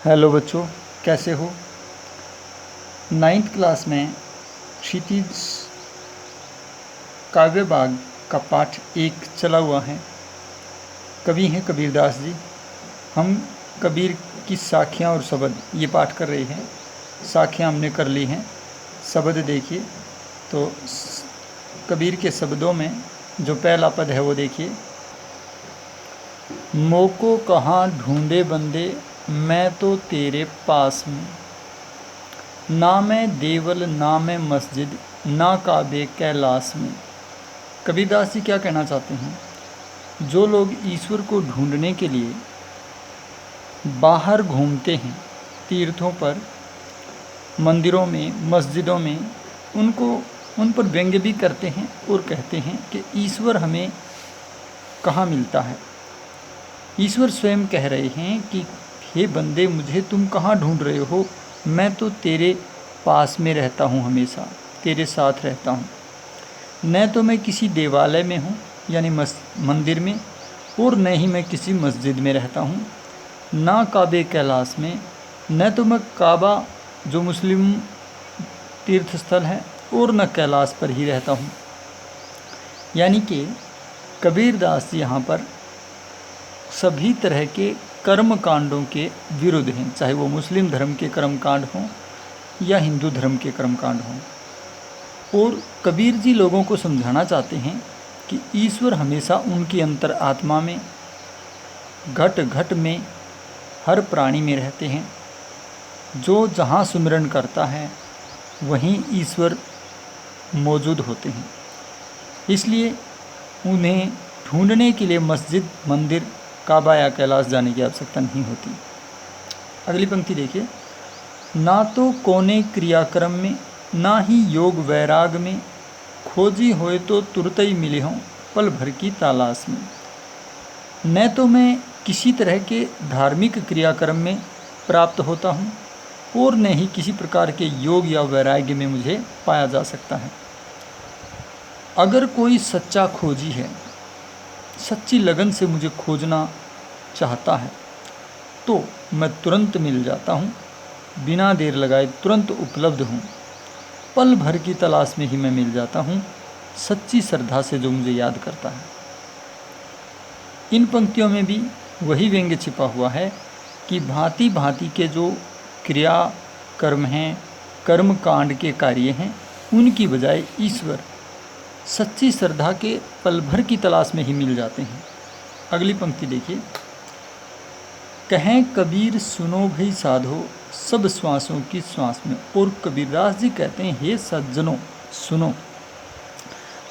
Hello बच्चों, कैसे हो। 9th क्लास में क्षितिज काव्य बाग का पाठ 1 चला हुआ है। कवि हैं कबीरदास जी। हम कबीर की साखियाँ और शब्द ये पाठ कर रहे हैं। साखियाँ हमने कर ली हैं, शब्द देखिए। तो कबीर के शब्दों में जो पहला पद है वो देखिए। मोको कहाँ ढूंढे बंदे, मैं तो तेरे पास में। ना मैं देवल ना मैं मस्जिद, ना काबे कैलाश में। कबीरदास जी क्या कहना चाहते हैं? जो लोग ईश्वर को ढूंढने के लिए बाहर घूमते हैं, तीर्थों पर, मंदिरों में, मस्जिदों में, उन पर व्यंग्य भी करते हैं और कहते हैं कि ईश्वर हमें कहाँ मिलता है। ईश्वर स्वयं कह रहे हैं कि हे बंदे, मुझे तुम कहाँ ढूंढ रहे हो, मैं तो तेरे पास में रहता हूँ, हमेशा तेरे साथ रहता हूँ। न तो मैं किसी देवालय में हूँ यानी मंदिर में, और न ही मैं किसी मस्जिद में रहता हूँ, ना काबे कैलाश में, न तो मैं काबा जो मुस्लिम तीर्थ स्थल है, और न कैलाश पर ही रहता हूँ। यानी कि कबीरदास जी यहाँ पर सभी तरह के कर्म कांडों के विरुद्ध हैं, चाहे वो मुस्लिम धर्म के कर्म कांड हों या हिंदू धर्म के कर्म कांड हों। और कबीर जी लोगों को समझाना चाहते हैं कि ईश्वर हमेशा उनकी अंतर आत्मा में, घट घट में, हर प्राणी में रहते हैं। जो जहाँ सुमिरन करता है वहीं ईश्वर मौजूद होते हैं। इसलिए उन्हें ढूंढने के लिए मस्जिद, मंदिर, काबा या कैलाश जाने की आवश्यकता नहीं होती। अगली पंक्ति देखिए। ना तो कोने क्रियाक्रम में, ना ही योग वैराग में, खोजी होए तो तुरत ही मिले हों पल भर की तलाश में। न तो मैं किसी तरह के धार्मिक क्रियाक्रम में प्राप्त होता हूँ, और न ही किसी प्रकार के योग या वैराग्य में मुझे पाया जा सकता है। अगर कोई सच्चा खोजी है, सच्ची लगन से मुझे खोजना चाहता है, तो मैं तुरंत मिल जाता हूँ, बिना देर लगाए तुरंत उपलब्ध हूँ। पल भर की तलाश में ही मैं मिल जाता हूँ, सच्ची श्रद्धा से जो मुझे याद करता है। इन पंक्तियों में भी वही व्यंग्य छिपा हुआ है कि भांति भांति के जो क्रिया कर्म हैं, कर्म कांड के कार्य हैं, उनकी बजाय ईश्वर सच्ची श्रद्धा के पल भर की तलाश में ही मिल जाते हैं। अगली पंक्ति देखिए। कहें कबीर सुनो भई साधो, सब श्वासों की श्वास में। और कबीरदास जी कहते हैं, हे सज्जनों सुनो,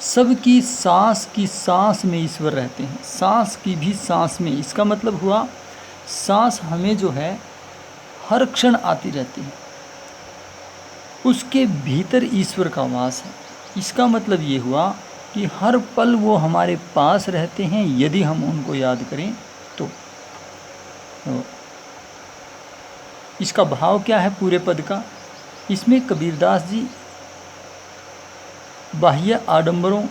सबकी सांस की सांस में ईश्वर रहते हैं, सांस की भी सांस में। इसका मतलब हुआ सांस हमें जो है हर क्षण आती रहती है, उसके भीतर ईश्वर का वास है। इसका मतलब ये हुआ कि हर पल वो हमारे पास रहते हैं यदि हम उनको याद करें तो। इसका भाव क्या है पूरे पद का? इसमें कबीरदास जी बाह्य आडंबरों,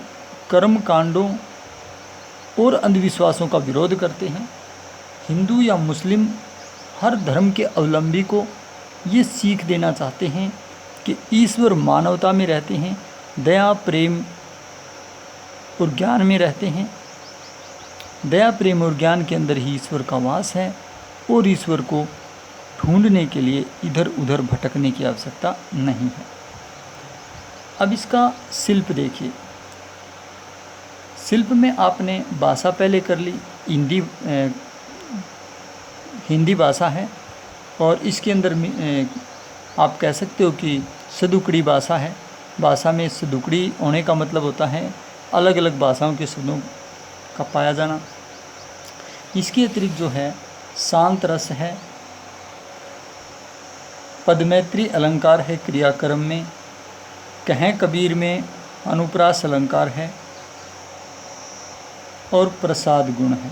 कर्म कांडों और अंधविश्वासों का विरोध करते हैं। हिंदू या मुस्लिम हर धर्म के अवलंबी को ये सीख देना चाहते हैं कि ईश्वर मानवता में रहते हैं, दया प्रेम और ज्ञान में रहते हैं। दया प्रेम और ज्ञान के अंदर ही ईश्वर का वास है, और ईश्वर को ढूंढने के लिए इधर उधर भटकने की आवश्यकता नहीं है। अब इसका शिल्प देखिए। शिल्प में आपने भाषा पहले कर ली, हिंदी भाषा है, और इसके अंदर आप कह सकते हो कि सदुकड़ी भाषा है। भाषा में सदुकड़ी होने का मतलब होता है अलग अलग भाषाओं के शब्दों का पाया जाना। इसके अतिरिक्त जो है शांत रस है, पदमैत्री अलंकार है क्रियाक्रम में, कहें कबीर में अनुप्रास अलंकार है, और प्रसाद गुण है।